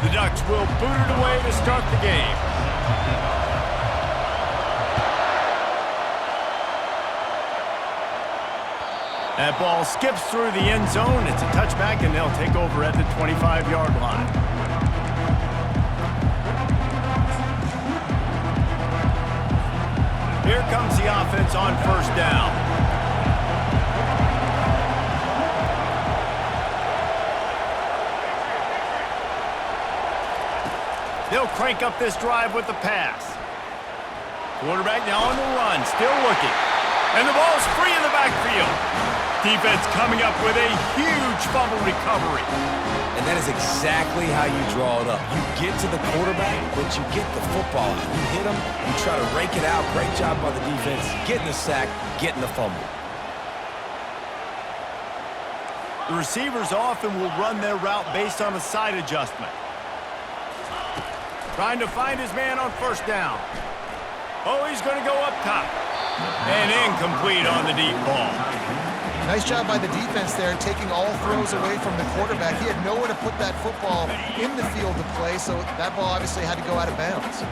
The Ducks will boot it away to start the game. That ball skips through the end zone. It's a touchback, and they'll take over at the 25-yard line. Here comes the offense on first down. They'll crank up this drive with the pass. Quarterback now on the run, still looking. And the ball's free in the backfield. Defense coming up with a huge fumble recovery. And that is exactly how you draw it up. You get to the quarterback, but you get the football out. You hit him, you try to rake it out. Great job by the defense, getting the sack, getting the fumble. The receivers often will run their route based on a side adjustment. Trying to find his man on first down. Oh, he's going to go up top. And incomplete on the deep ball. Nice job by the defense there, taking all throws away from the quarterback. He had nowhere to put that football in the field to play, so that ball obviously had to go out of bounds.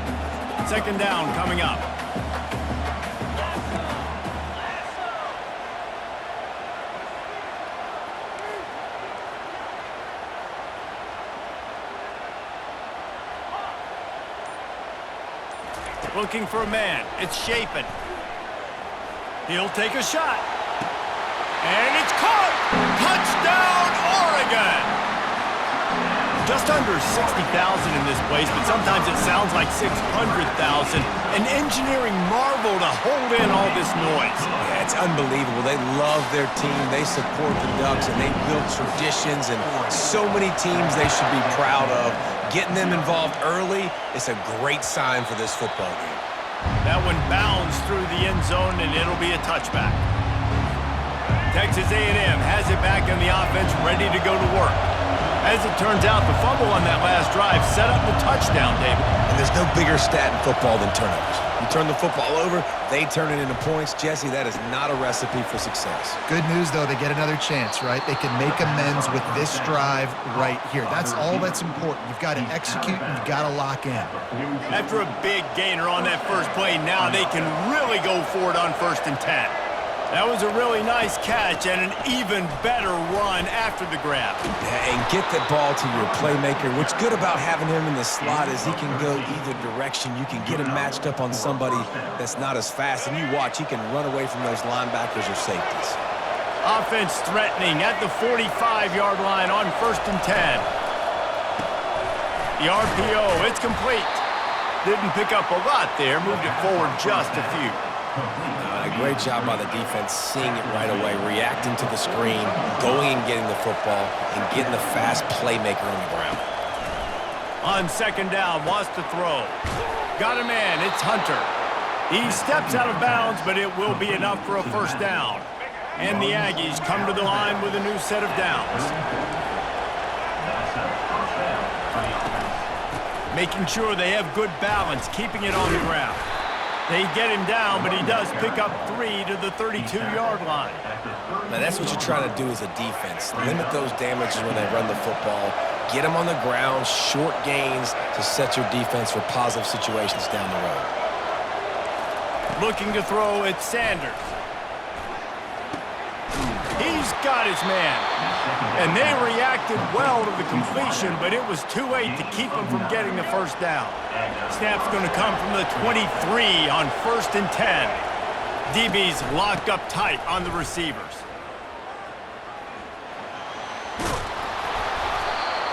Second down coming up. Looking for a man. It's Shapen. He'll take a shot. And it's caught! Touchdown, Oregon! Just under 60,000 in this place, but sometimes it sounds like 600,000. An engineering marvel to hold in all this noise. Yeah, it's unbelievable. They love their team. They support the Ducks, and they build traditions, and so many teams they should be proud of. Getting them involved early is a great sign for this football game. That one bounds through the end zone, and it'll be a touchback. Texas A&M has it back in the offense, ready to go to work. As it turns out, the fumble on that last drive set up the touchdown, David. And there's no bigger stat in football than turnovers. You turn the football over, they turn it into points. Jesse, that is not a recipe for success. Good news, though, they get another chance, right? They can make amends with this drive right here. That's all that's important. You've got to execute, and you've got to lock in. After a big gainer on that first play, now they can really go for it on 1st and 10. That was a really nice catch and an even better run after the grab. Yeah, and get the ball to your playmaker. What's good about having him in the slot is he can go either direction. You can get him matched up on somebody that's not as fast, and you watch, he can run away from those linebackers or safeties. Offense threatening at the 45-yard line on 1st and 10. The RPO, it's complete. Didn't pick up a lot there, moved it forward just a few. Great job by the defense, seeing it right away, reacting to the screen, going and getting the football, and getting the fast playmaker on the ground. On 2nd down, wants to throw. Got a man, it's Hunter. He steps out of bounds, but it will be enough for a 1st down. And the Aggies come to the line with a new set of downs. Making sure they have good balance, keeping it on the ground. They get him down, but he does pick up 3 to the 32-yard line. Now, that's what you try to do as a defense. Limit those damages when they run the football. Get them on the ground, short gains to set your defense for positive situations down the road. Looking to throw, it's Sanders. He's got his man. And they reacted well to the completion, but it was too late to keep him from getting the 1st down. Snap's going to come from the 23 on 1st and 10. DB's locked up tight on the receivers.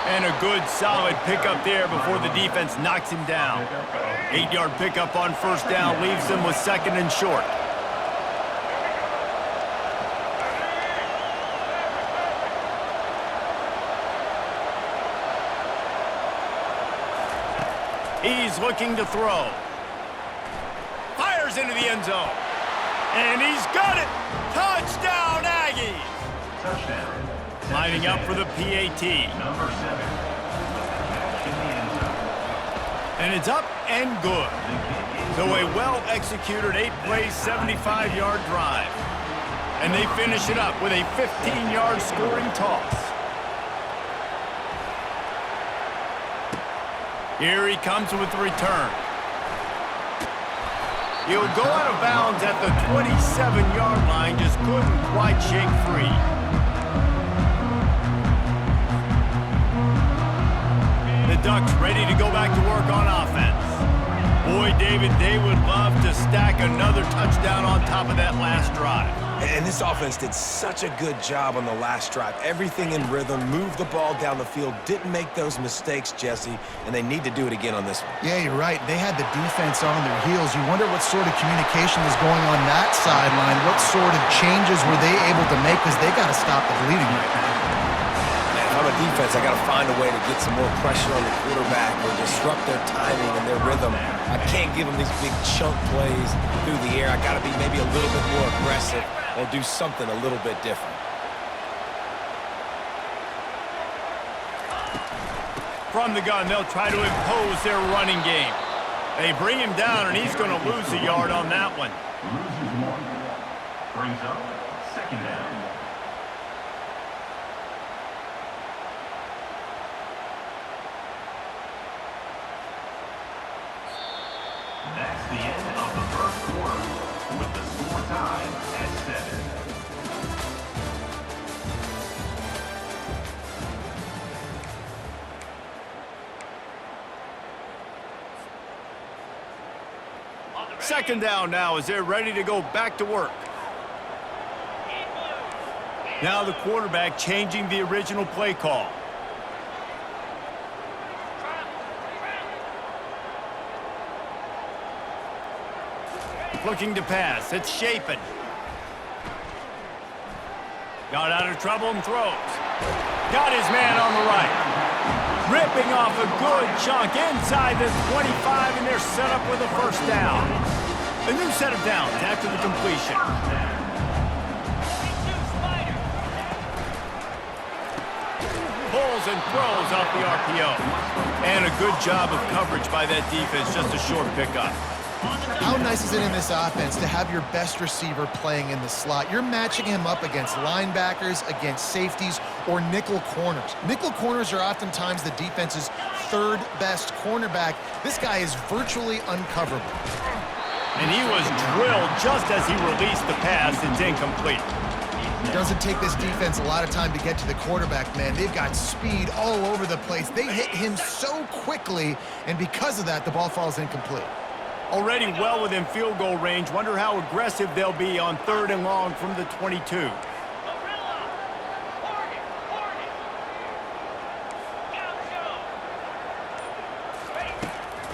And a good solid pickup there before the defense knocks him down. 8-yard pickup on 1st down leaves them with 2nd and short. He's looking to throw. Fires into the end zone. And he's got it. Touchdown, Aggies. Touchdown. Lining up for the PAT. Number 7. And it's up and good. So a well-executed 8-play, 75-yard drive. And they finish it up with a 15-yard scoring toss. Here he comes with the return. He'll go out of bounds at the 27-yard line, just couldn't quite shake free. The Ducks ready to go back to work on offense. Boy, David, they would love to stack another touchdown on top of that last drive. And this offense did such a good job on the last drive. Everything in rhythm, moved the ball down the field, didn't make those mistakes, Jesse, and they need to do it again on this one. Yeah, you're right. They had the defense on their heels. You wonder what sort of communication was going on that sideline. What sort of changes were they able to make, because they got to stop the bleeding right now. Man, if I'm a defense, I got to find a way to get some more pressure on the quarterback or disrupt their timing and their rhythm. I can't give them these big chunk plays through the air. I got to be maybe a little bit more aggressive or do something a little bit different. From the gun, they'll try to impose their running game. They bring him down, and he's going to lose a yard on that one. Loses one. Brings up second down. That's the end of the first quarter, with the score tied at 7. Second down now as they're ready to go back to work. Now the quarterback changing the original play call. Looking to pass. It's Shapen. Got out of trouble and throws. Got his man on the right. Ripping off a good chunk inside the 25, and they're set up with a first down. A new set of downs after the completion. Pulls and throws off the RPO. And a good job of coverage by that defense, just a short pickup. How nice is it in this offense to have your best receiver playing in the slot? You're matching him up against linebackers, against safeties, or nickel corners. Nickel corners are oftentimes the defense's third best cornerback. This guy is virtually uncoverable. And he was drilled just as he released the pass. It's incomplete. It doesn't take this defense a lot of time to get to the quarterback, man. They've got speed all over the place. They hit him so quickly, and because of that, the ball falls incomplete. Already well within field goal range. Wonder how aggressive they'll be on 3rd and long from the 22.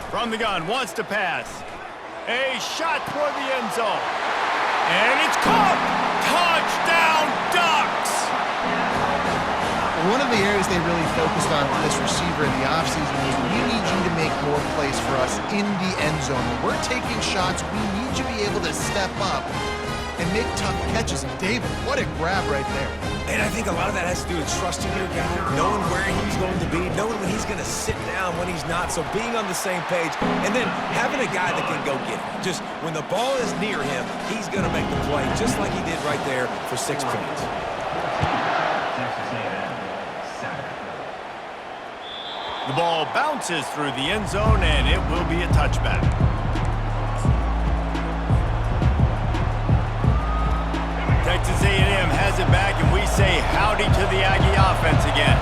From the gun, wants to pass. A shot toward the end zone. And it's caught! Touchdown, Ducks! One of the areas they really focused on with this receiver in the offseason was, we need you to make more plays for us in the end zone. When we're taking shots, we need you to be able to step up and make tough catches. And David, what a grab right there. And I think a lot of that has to do with trusting your guy, knowing where he's going to be, knowing when he's going to sit down, when he's not. So being on the same page, and then having a guy that can go get it. Just when the ball is near him, he's going to make the play, just like he did right there for 6 points. The ball bounces through the end zone, and it will be a touchback. Texas A&M has it back, and we say howdy to the Aggie offense again.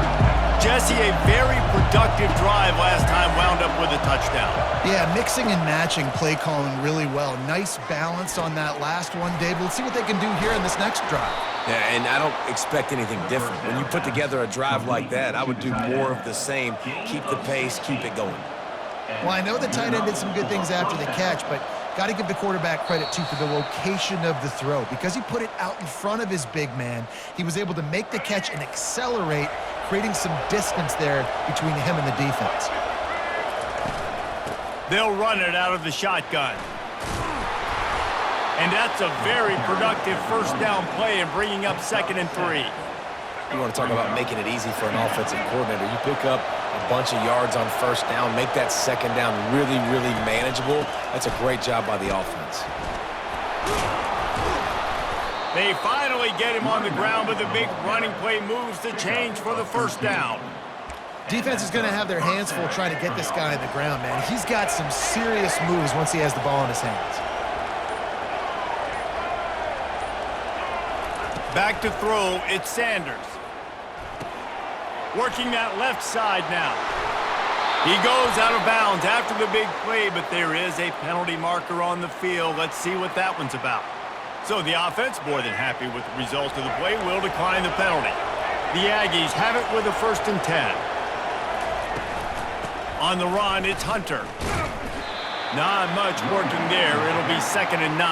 Jesse, a very productive drive last time, wound up with a touchdown. Yeah, mixing and matching play calling really well. Nice balance on that last one, David. Let's see what they can do here in this next drive. Yeah, and I don't expect anything different. When you put together a drive like that, I would do more of the same. Keep the pace, keep it going. Well, I know the tight end did some good things after the catch, but got to give the quarterback credit, too, for the location of the throw. Because he put it out in front of his big man, he was able to make the catch and accelerate, creating some distance there between him and the defense. They'll run it out of the shotgun. And that's a very productive first down play and bringing up 2nd and 3. You want to talk about making it easy for an offensive coordinator. You pick up a bunch of yards on first down, make that 2nd down really, really manageable. That's a great job by the offense. They finally get him on the ground, but the big running play moves the change for the first down. Defense is going to have their hands full trying to get this guy on the ground, man. He's got some serious moves once he has the ball in his hands. Back to throw, it's Sanders. Working that left side now. He goes out of bounds after the big play, but there is a penalty marker on the field. Let's see what that one's about. So the offense, more than happy with the result of the play, will decline the penalty. The Aggies have it with a 1st and 10. On the run, it's Hunter. Not much working there. It'll be 2nd and 9.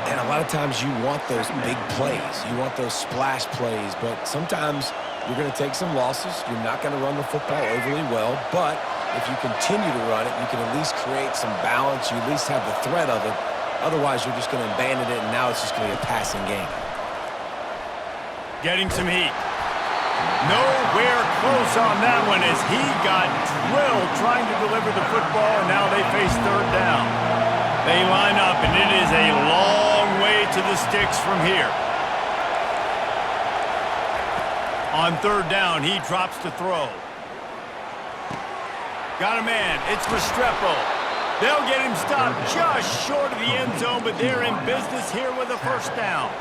And a lot of times you want those big plays. You want those splash plays, but sometimes you're going to take some losses. You're not going to run the football overly well, but if you continue to run it, you can at least create some balance. You at least have the threat of it. Otherwise, you're just going to abandon it, and now it's just going to be a passing game. Getting some heat. Nowhere close on that one as he got drilled trying to deliver the football, and now they face 3rd down. They line up, and it is a long way to the sticks from here. On 3rd down, he drops to throw. Got a man. It's Restrepo. They'll get him stopped just short of the end zone, but they're in business here with a 1st down.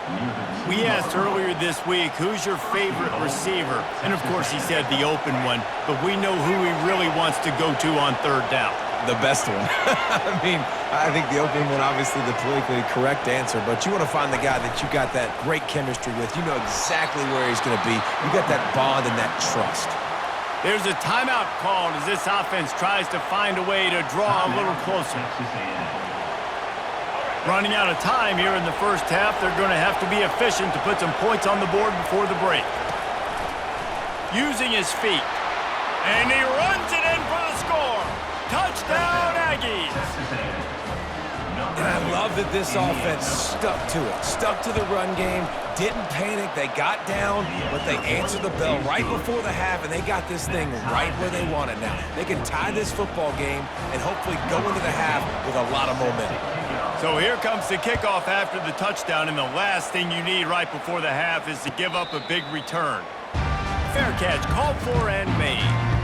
We asked earlier this week, who's your favorite receiver? And, of course, he said the open one, but we know who he really wants to go to on 3rd down. The best one. I mean, I think the open one, obviously the politically correct answer, but you want to find the guy that you got that great chemistry with. You know exactly where he's going to be. You got that bond and that trust. There's a timeout called as this offense tries to find a way to draw a little closer. Running out of time here in the 1st half, they're going to have to be efficient to put some points on the board before the break. Using his feet. And he runs it in for the score. Touchdown, Aggies! And I love that this offense stuck to it. Stuck to the run game. Didn't panic. They got down, but they answered the bell right before the half, and they got this thing right where they want it now. They can tie this football game and hopefully go into the half with a lot of momentum. So here comes the kickoff after the touchdown, and the last thing you need right before the half is to give up a big return. Fair catch called for and made.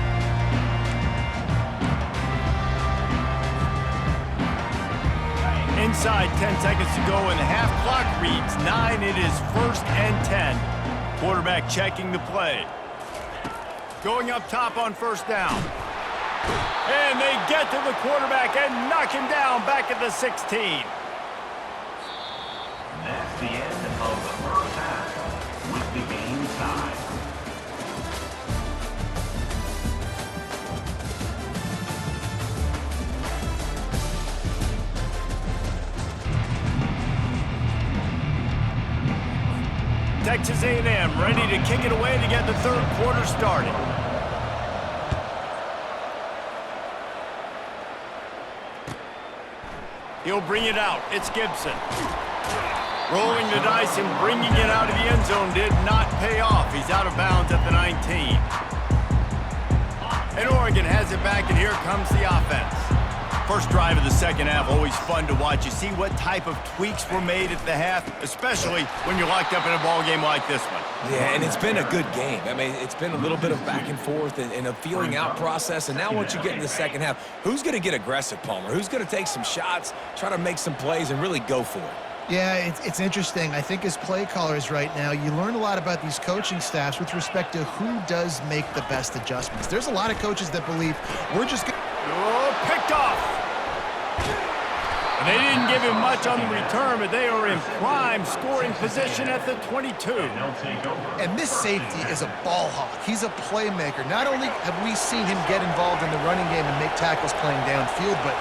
Inside 10 seconds to go, and the half clock reads 9. It is 1st and 10. Quarterback checking the play. Going up top on 1st down. And they get to the quarterback and knock him down back at the 16. That's the end of the 1st half with the game tied. Texas A&M ready to kick it away to get the 3rd quarter started. He'll bring it out. It's Gibson. Rolling the dice and bringing it out of the end zone did not pay off. He's out of bounds at the 19. And Oregon has it back, and here comes the offense. First drive of the 2nd half, always fun to watch. You see what type of tweaks were made at the half, especially when you're locked up in a ball game like this one. Yeah, and it's been a good game. I mean, it's been a little bit of back and forth and a feeling out process. And now once you get in the 2nd half, who's going to get aggressive, Palmer? Who's going to take some shots, try to make some plays, and really go for it? Yeah, it's interesting. I think as play callers right now, you learn a lot about these coaching staffs with respect to who does make the best adjustments. There's a lot of coaches that believe we're just going Oh, picked off. And they didn't give him much on the return, but they are in prime scoring position at the 22. And this safety is a ball hawk. He's a playmaker. Not only have we seen him get involved in the running game and make tackles playing downfield, but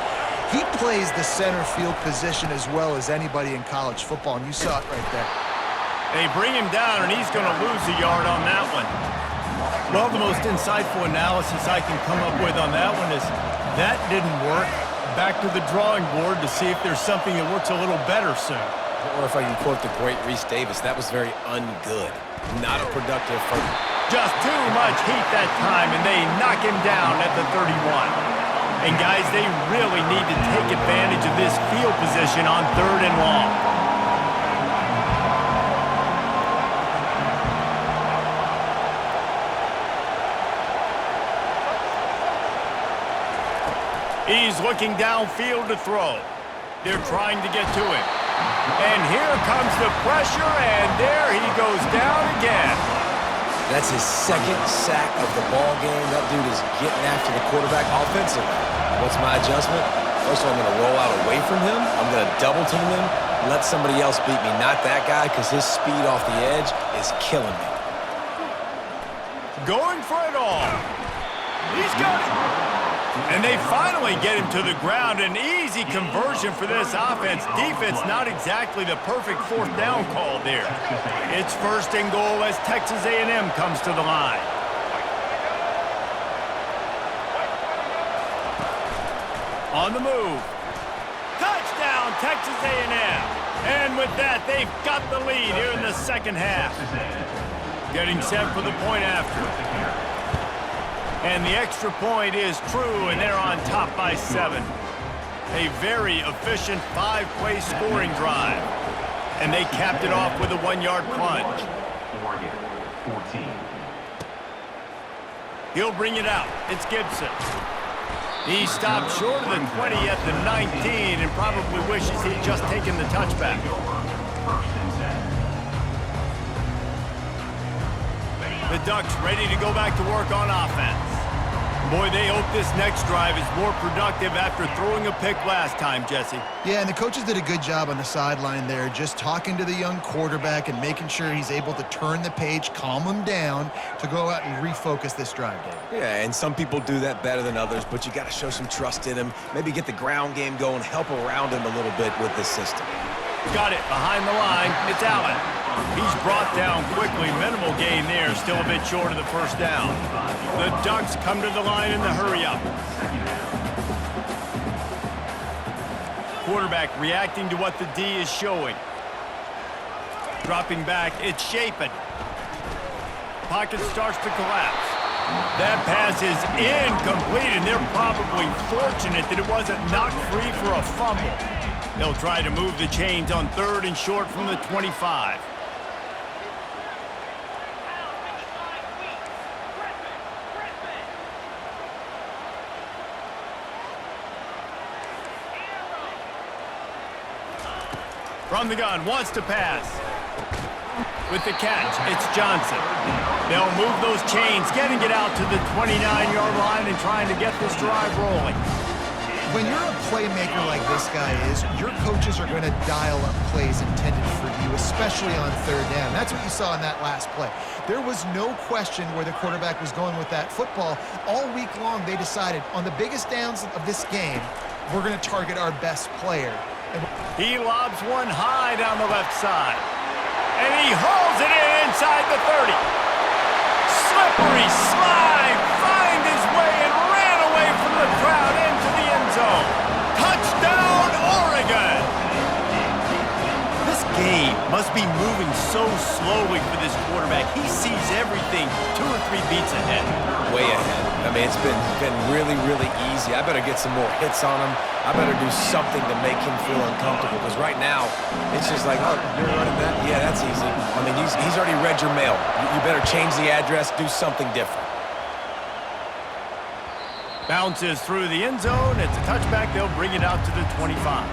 he plays the center field position as well as anybody in college football, and you saw it right there. They bring him down, and he's going to lose a yard on that one. Well, the most insightful analysis I can come up with on that one is that didn't work. Back to the drawing board to see if there's something that works a little better soon. Or if I can quote the great Reese Davis, that was very ungood. Not a productive for Just too much heat that time, and they knock him down at the 31. And guys, they really need to take advantage of this field position on 3rd and long. He's looking downfield to throw. They're trying to get to him. And here comes the pressure, and there he goes down again. That's his second sack of the ball game. That dude is getting after the quarterback offensively. What's my adjustment? First of all, I'm going to roll out away from him. I'm going to double team him, let somebody else beat me, not that guy, because his speed off the edge is killing me. Going for it all. He's got it. And they finally get him to the ground. An easy conversion for this offense. Defense not exactly the perfect fourth down call there. It's first and goal as Texas A&M comes to the line. On the move. Touchdown, Texas A&M. And with that, they've got the lead here in the second half. Getting set for the point after. And the extra point is true, and they're on top by 7. A very efficient 5-play scoring drive. And they capped it off with a 1-yard plunge. Oregon, 14. He'll bring it out. It's Gibson. He stopped short of the 20 at the 19 and probably wishes he'd just taken the touchback. First and 10. The Ducks ready to go back to work on offense. Boy, they hope this next drive is more productive after throwing a pick last time, Jesse. Yeah, and the coaches did a good job on the sideline there, just talking to the young quarterback and making sure he's able to turn the page, calm him down to go out and refocus this drive, Dave. Yeah, and some people do that better than others, but you got to show some trust in him, maybe get the ground game going, help around him a little bit with this system. Got it behind the line. It's Allen. He's brought down quickly. Minimal gain there. Still a bit short of the first down. The Ducks come to the line in the hurry-up. Quarterback reacting to what the D is showing. Dropping back. It's Shapen. Pocket starts to collapse. That pass is incomplete, and they're probably fortunate that it wasn't knocked free for a fumble. They'll try to move the chains on 3rd and short from the 25. From the gun, wants to pass. With the catch, it's Johnson. They'll move those chains, getting it out to the 29-yard line and trying to get this drive rolling. When you're a playmaker like this guy is, your coaches are going to dial up plays intended for you, especially on 3rd down. That's what you saw in that last play. There was no question where the quarterback was going with that football. All week long, they decided on the biggest downs of this game, we're going to target our best player. He lobs one high down the left side. And he hauls it in inside the 30. Slippery slide, find his way and ran away from the crowd into the end zone. Touchdown, Oregon! This game must be moving so slowly for this quarterback. He sees everything 2 or 3 beats ahead. Way ahead. I mean, it's been really, really easy. I better get some more hits on him. I better do something to make him feel uncomfortable, because right now, it's just like, oh, you're running that? Yeah, that's easy. I mean, he's already read your mail. You better change the address, do something different. Bounces through the end zone. It's a touchback. They'll bring it out to the 25.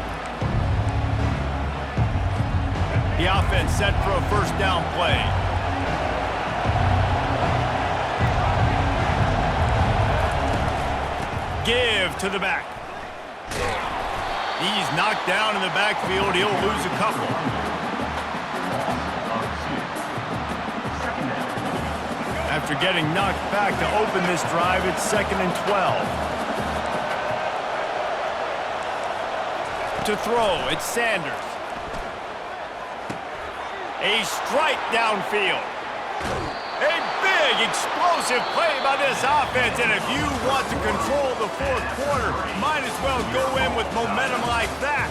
The offense set for a first down play. Give to the back. He's knocked down in the backfield. He'll lose a couple. After getting knocked back to open this drive, it's 2nd and 12. To throw, it's Sanders. A strike downfield. A big, explosive play by this offense, and if you want to control the 4th quarter, might as well go in with momentum like that.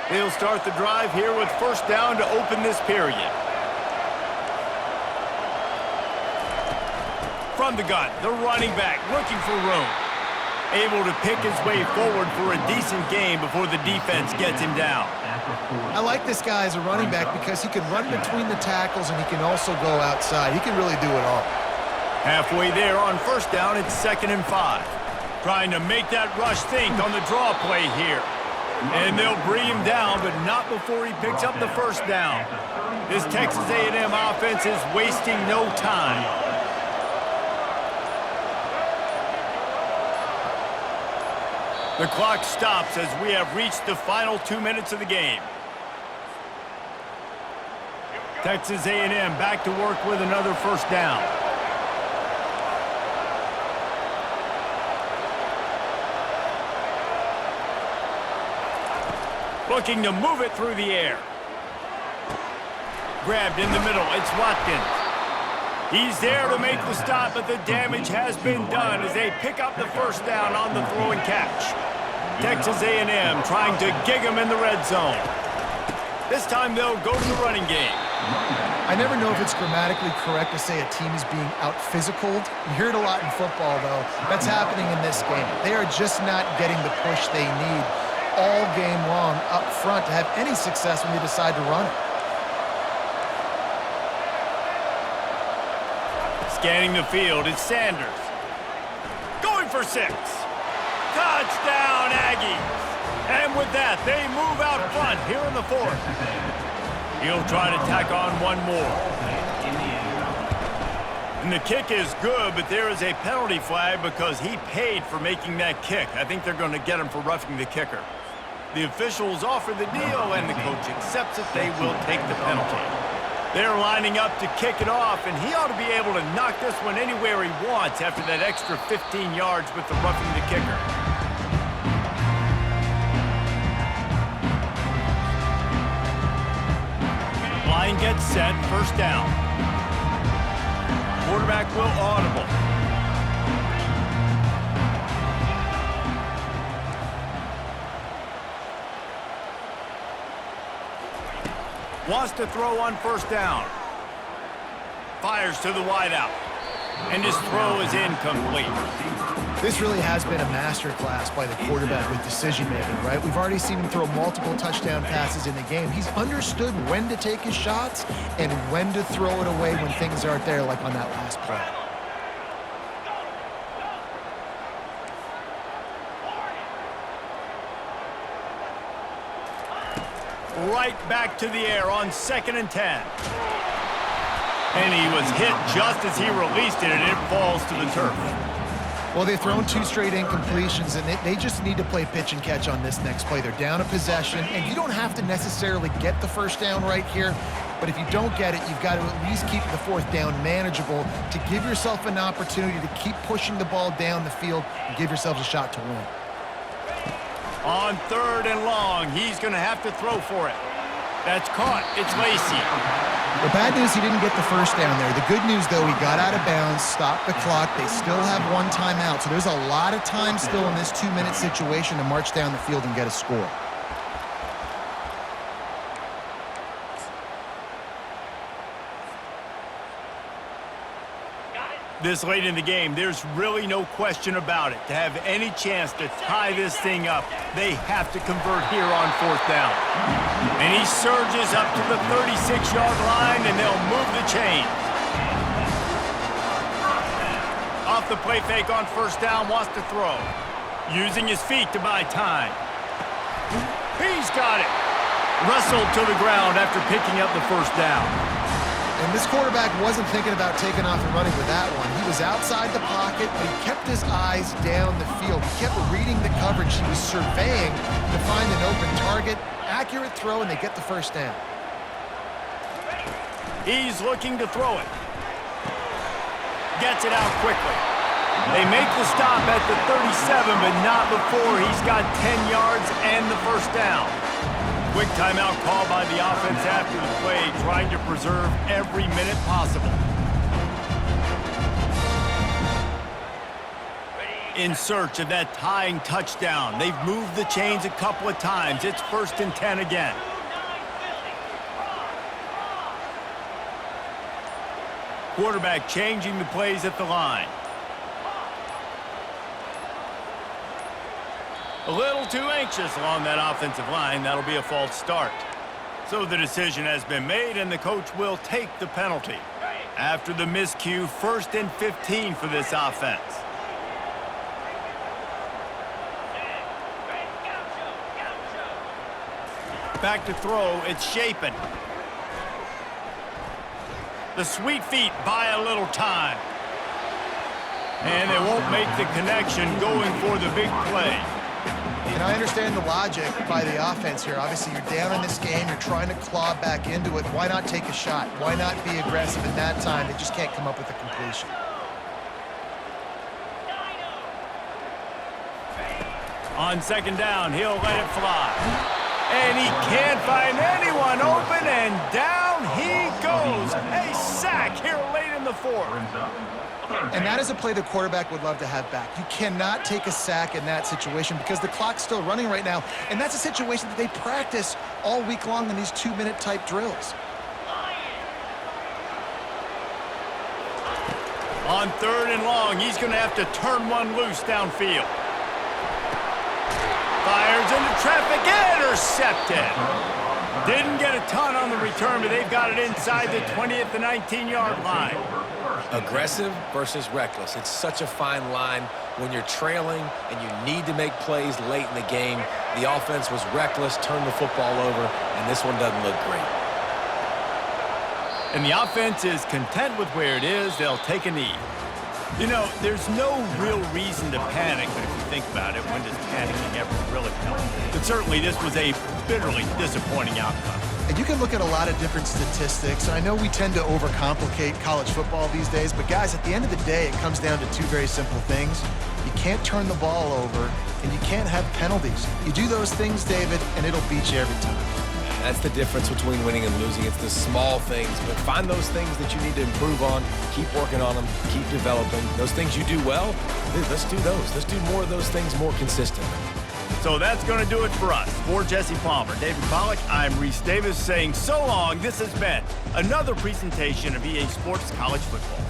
They'll start the drive here with first down to open this period. From the gun, the running back looking for room. able to pick his way forward for a decent game before the defense gets him down. I like this guy as a running back because he can run between the tackles and he can also go outside. He can really do it all. Halfway there on first down, it's 2nd and 5. Trying to make that rush think on the draw play here. And they'll bring him down, but not before he picks up the first down. This Texas A&M offense is wasting no time. The clock stops as we have reached the final 2 minutes of the game. Texas A&M back to work with another first down. Looking to move it through the air. Grabbed in the middle, it's Watkins. He's there to make the stop, but the damage has been done as they pick up the first down on the throw and catch. Texas A&M trying to gig him in the red zone. This time they'll go to the running game. I never know if it's grammatically correct to say a team is being out-physicaled. You hear it a lot in football, though. That's happening in this game. They are just not getting the push they need all game long up front to have any success when they decide to run it. Scanning the field, it's Sanders. Going for 6. Touchdown, Aggies! And with that, they move out front here in the 4th. He'll try to tack on one more. And the kick is good, but there is a penalty flag because he paid for making that kick. I think they're going to get him for roughing the kicker. The officials offer the deal, and the coach accepts it. They will take the penalty. They're lining up to kick it off, and he ought to be able to knock this one anywhere he wants after that extra 15 yards with the roughing the kicker. Line gets set, first down. Quarterback will audible. Wants to throw on first down. Fires to the wideout. And his throw is incomplete. This really has been a masterclass by the quarterback with decision-making, right? We've already seen him throw multiple touchdown passes in the game. He's understood when to take his shots and when to throw it away when things aren't there, like on that last play. Right back to the air on 2nd and 10. And he was hit just as he released it, and it falls to the turf. Well, they've thrown 2 straight incompletions, and they just need to play pitch and catch on this next play. They're down a possession, and you don't have to necessarily get the first down right here, but if you don't get it, you've got to at least keep the 4th down manageable to give yourself an opportunity to keep pushing the ball down the field and give yourselves a shot to win. On 3rd and long, he's going to have to throw for it. That's caught. It's Lacey. The bad news, he didn't get the first down there. The good news, though, he got out of bounds, stopped the clock. They still have 1 timeout, so there's a lot of time still in this 2-minute situation to march down the field and get a score. This late in the game, there's really no question about it. To have any chance to tie this thing up, they have to convert here on 4th down. And he surges up to the 36-yard line, and they'll move the chain. Off the play fake on first down, wants to throw. Using his feet to buy time. He's got it. Wrestled to the ground after picking up the first down. And this quarterback wasn't thinking about taking off and running with that one. He was outside the pocket, but he kept his eyes down the field. He kept reading the coverage. He was surveying to find an open target. Accurate throw, and they get the first down. He's looking to throw it. Gets it out quickly. They make the stop at the 37, but not before he's got 10 yards and the first down. Quick timeout call by the offense after the play, trying to preserve every minute possible. In search of that tying touchdown. They've moved the chains a couple of times. It's 1st and 10 again. Quarterback changing the plays at the line. A little too anxious along that offensive line. That'll be a false start. So the decision has been made, and the coach will take the penalty. After the miscue, 1st and 15 for this offense. Back to throw, it's Shapen. The sweet feet buy a little time. And they won't make the connection going for the big play. And I understand the logic by the offense here. Obviously, you're down in this game. You're trying to claw back into it. Why not take a shot? Why not be aggressive in that time? They just can't come up with a completion. On 2nd down, he'll let it fly. And he can't find anyone open, and down he goes. A sack here late in the 4th. And that is a play the quarterback would love to have back. You cannot take a sack in that situation because the clock's still running right now, and that's a situation that they practice all week long in these 2-minute type drills. On 3rd and long, he's going to have to turn one loose downfield. Fires into traffic, intercepted. Didn't get a ton on the return, but they've got it inside the 20th to 19-yard line. Aggressive versus reckless. It's such a fine line when you're trailing and you need to make plays late in the game. The offense was reckless, turned the football over, and this one doesn't look great. And the offense is content with where it is. They'll take a knee. You know, there's no real reason to panic, but if you think about it, when does panicking ever really help? But certainly this was a bitterly disappointing outcome. And you can look at a lot of different statistics. I know we tend to overcomplicate college football these days, but guys, at the end of the day, it comes down to 2 very simple things. You can't turn the ball over, and you can't have penalties. You do those things, David, and it'll beat you every time. That's the difference between winning and losing. It's the small things, but find those things that you need to improve on, keep working on them, keep developing. Those things you do well, let's do those. Let's do more of those things more consistently. So that's going to do it for us. For Jesse Palmer, David Pollack, I'm Reese Davis saying so long. This has been another presentation of EA Sports College Football.